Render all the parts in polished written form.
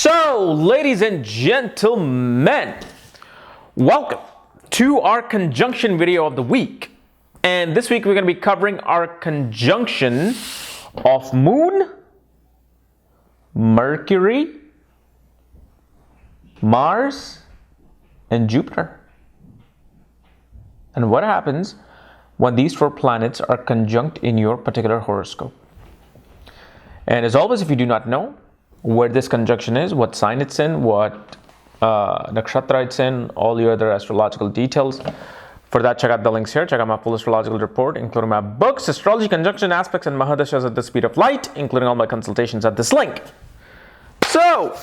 So, ladies and gentlemen, welcome to our conjunction video of the week. And this week we're going to be covering our conjunction of Moon, Mercury, Mars, and Jupiter. And what happens when these four planets are conjunct in your particular horoscope. And as always, if you do not know where this conjunction is, what sign it's in, what nakshatra it's in, all your other astrological details, for that check out the links here. Check out my full astrological report, including my books, Astrology, Conjunction Aspects, and Mahadashas at the Speed of Light, including all my consultations at this link. So,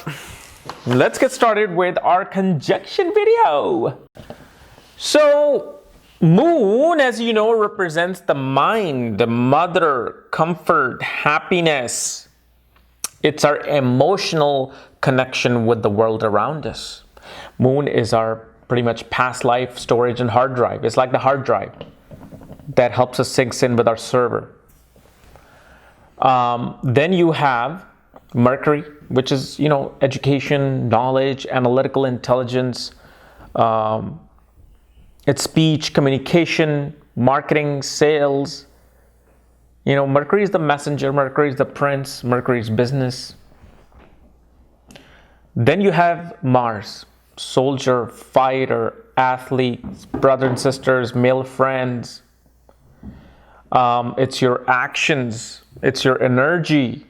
let's get started with our conjunction video. So, Moon, as you know, represents the mind, the mother, comfort, happiness. It's our emotional connection with the world around us. Moon is our pretty much past life storage and hard drive. It's like the hard drive that helps us sync in with our server. Then you have Mercury, which is, education, knowledge, analytical intelligence, it's speech, communication, marketing, sales. Mercury is the messenger, Mercury is the prince, Mercury is business. Then you have Mars, soldier, fighter, athletes, brothers and sisters, male friends. It's your actions, it's your energy,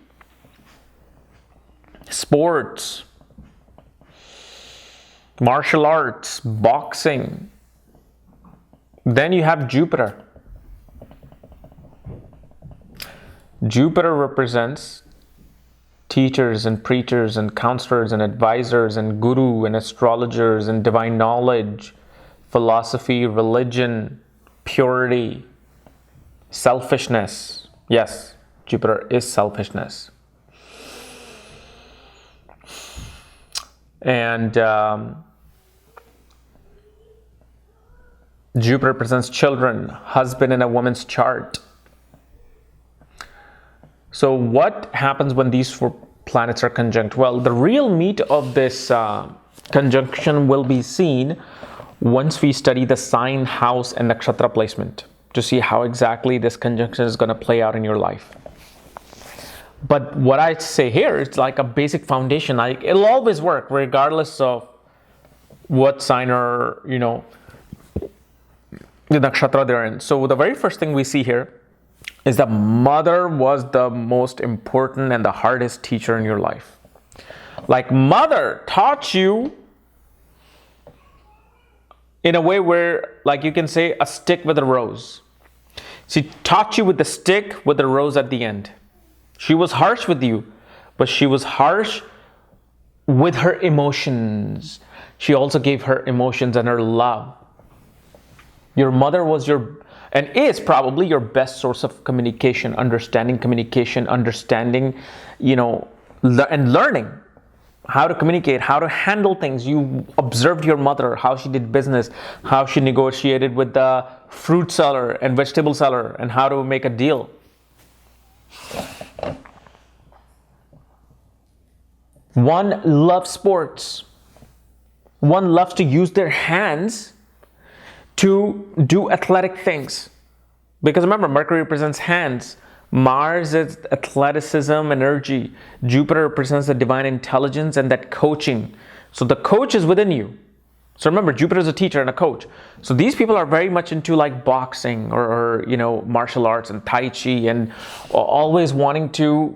sports, martial arts, boxing. Then you have Jupiter. Jupiter represents teachers and preachers and counselors and advisors and guru and astrologers and divine knowledge, philosophy, religion, purity, selfishness. Yes, Jupiter is selfishness. And Jupiter represents children, husband in a woman's chart. So what happens when these four planets are conjunct? Well, the real meat of this conjunction will be seen once we study the sign, house, and nakshatra placement to see how exactly this conjunction is going to play out in your life. But what I say here is like a basic foundation. It'll always work regardless of what sign or, the nakshatra they're in. So the very first thing we see here is that mother was the most important and the hardest teacher in your life. Like mother taught you in a way where, like you can say, a stick with a rose. She taught you with the stick with the rose at the end. She was harsh with you, but she was harsh with her emotions. She also gave her emotions and her love. Your mother was and is probably your best source of communication, understanding, and learning how to communicate, how to handle things. You observed your mother, how she did business, how she negotiated with the fruit seller and vegetable seller, and how to make a deal. One loves sports. One loves to use their hands to do athletic things. Because remember, Mercury represents hands. Mars is athleticism, energy. Jupiter represents the divine intelligence and that coaching. So the coach is within you. So remember, Jupiter is a teacher and a coach. So these people are very much into like boxing or martial arts and Tai Chi and always wanting to,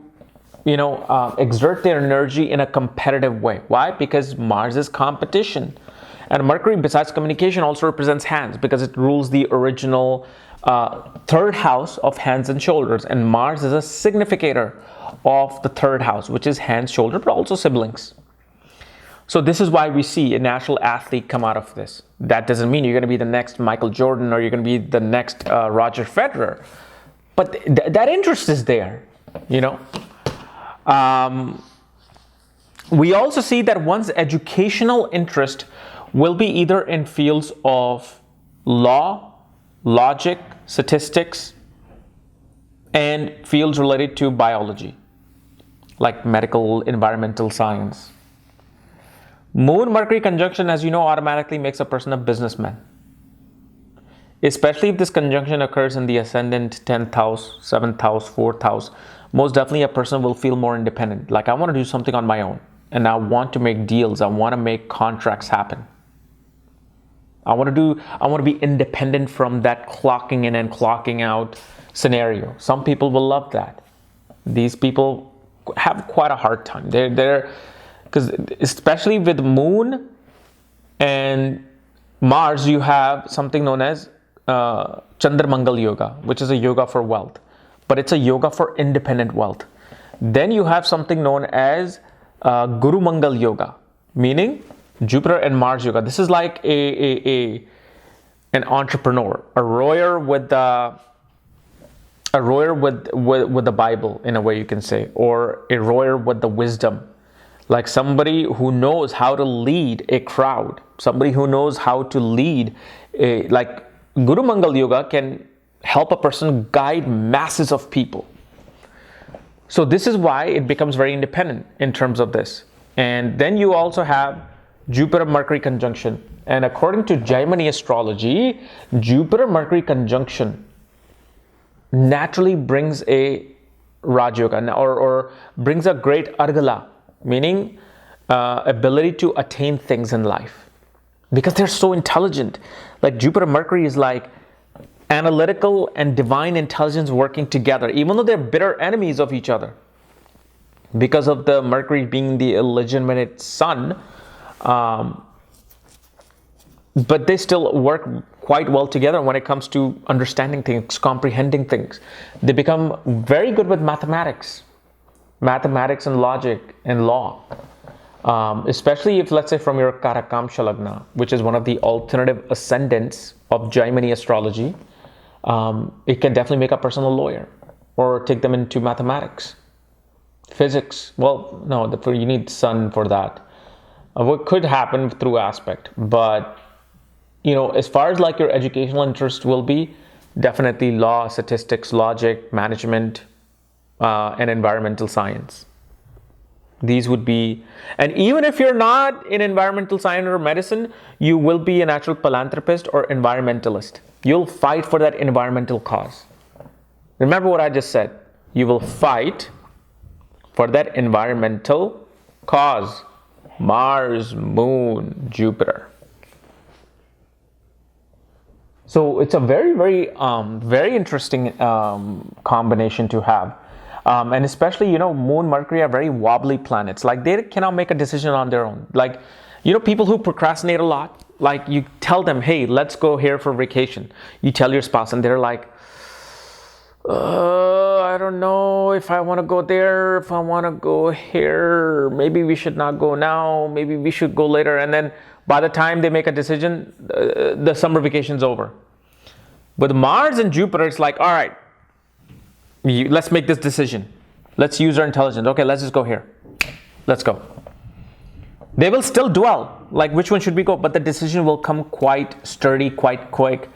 exert their energy in a competitive way. Why? Because Mars is competition. And Mercury, besides communication, also represents hands because it rules the original third house of hands and shoulders. And Mars is a significator of the third house, which is hands, shoulder, but also siblings. So this is why we see a national athlete come out of this. That doesn't mean you're going to be the next Michael Jordan or you're going to be the next Roger Federer. But that interest is there, We also see that one's educational interest will be either in fields of law, logic, statistics, and fields related to biology, like medical, environmental science. Moon Mercury conjunction, as you know, automatically makes a person a businessman. Especially if this conjunction occurs in the ascendant 10th house, 7th house, 4th house. Most definitely a person will feel more independent. Like, I want to do something on my own. And I want to make deals. I want to make contracts happen. I want to be independent from that clocking in and clocking out scenario. Some people will love that. These people have quite a hard time. Because especially with Moon and Mars, you have something known as Chandra Mangal Yoga, which is a yoga for wealth, but it's a yoga for independent wealth. Then you have something known as Guru Mangal Yoga, meaning Jupiter and Mars yoga. This is like an entrepreneur, a rower with the Bible, in a way you can say, or a rower with the wisdom, like somebody who knows how to lead a crowd, somebody who knows how to lead like Guru Mangal Yoga can help a person guide masses of people. So this is why it becomes very independent in terms of this. And then you also have Jupiter Mercury conjunction. And according to Jyotish astrology, Jupiter Mercury conjunction naturally brings a Raj Yoga, or brings a great Argala, meaning ability to attain things in life. Because they're so intelligent. Like Jupiter Mercury is like analytical and divine intelligence working together, even though they're bitter enemies of each other. Because of the Mercury being the illegitimate son, but they still work quite well together when it comes to understanding things, comprehending things. They become very good with mathematics and logic and law. Especially if, let's say, from your Karakamsha Lagna, which is one of the alternative ascendants of Jyotish astrology, it can definitely make a person a lawyer or take them into mathematics, physics. Well, no, you need sun for that. What could happen through aspect, but as far as like your educational interest will be, definitely law, statistics, logic, management, and environmental science. These would be, and even if you're not in environmental science or medicine, you will be a natural philanthropist or environmentalist. You'll fight for that environmental cause. Remember what I just said. You will fight for that environmental cause. Mars, Moon, Jupiter. So it's a very, very, very interesting combination to have. And especially, Moon, Mercury are very wobbly planets. Like, they cannot make a decision on their own. Like, people who procrastinate a lot, like you tell them, hey, let's go here for vacation. You tell your spouse and they're like, I don't know if I want to go there, if I want to go here. Maybe we should not go now. Maybe we should go later. And then by the time they make a decision, the summer vacation's over. With Mars and Jupiter, it's like, all right, let's make this decision. Let's use our intelligence. Okay, let's just go here. Let's go. They will still dwell, like which one should we go? But the decision will come quite sturdy, quite quick,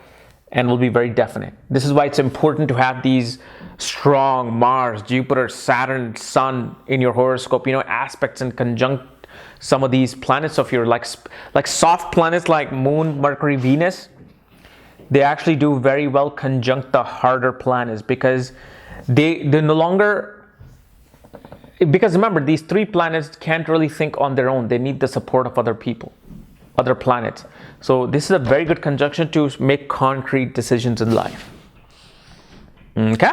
and will be very definite. This is why it's important to have these strong Mars, Jupiter, Saturn, Sun in your horoscope, aspects and conjunct some of these planets of your, like soft planets like Moon, Mercury, Venus. They actually do very well conjunct the harder planets, because they no longer, because remember, these three planets can't really think on their own. They need the support of other people, other planets. So this is a very good conjunction to make concrete decisions in life. Okay,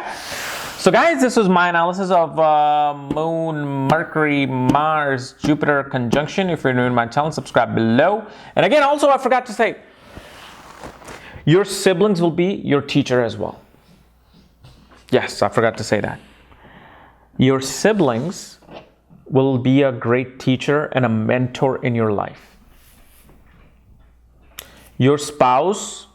so guys, this was my analysis of Moon, Mercury, Mars, Jupiter conjunction. If you're new to my channel, subscribe below. And again, also, I forgot to say, your siblings will be your teacher as well. Yes, I forgot to say that. Your siblings will be a great teacher and a mentor in your life. Your spouse,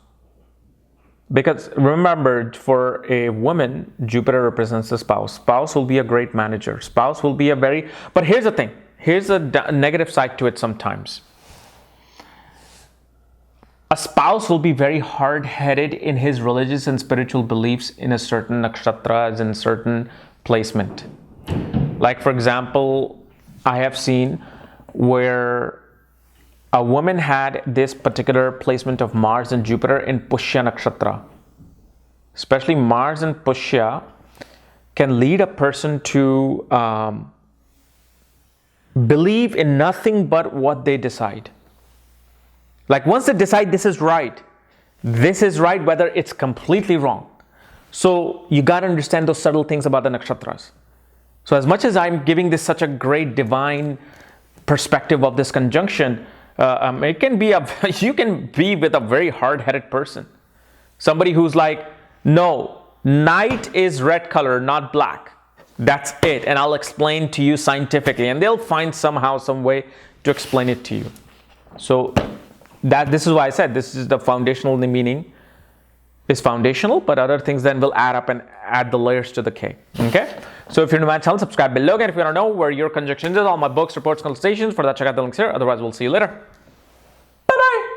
because remember, for a woman, Jupiter represents the spouse. Spouse will be a great manager. Spouse will be but here's the thing. Here's a negative side to it sometimes. A spouse will be very hard-headed in his religious and spiritual beliefs in a certain nakshatras and certain placement. Like, for example, I have seen where a woman had this particular placement of Mars and Jupiter in Pushya Nakshatra, especially Mars and Pushya, can lead a person to believe in nothing but what they decide. Like once they decide this is right, whether it's completely wrong. So you got to understand those subtle things about the nakshatras. So as much as I'm giving this such a great divine perspective of this conjunction, it can be you can be with a very hard-headed person. Somebody who's like, no, night is red color, not black. That's it. And I'll explain to you scientifically. And they'll find somehow, some way to explain it to you. So this is why I said this is the foundational meaning is foundational, but other things then will add up and add the layers to the cake. Okay? So if you're new to my channel, subscribe below. And if you want to know where your conjunctions is, all my books, reports, consultations, for that, check out the links here. Otherwise, we'll see you later. Bye-bye.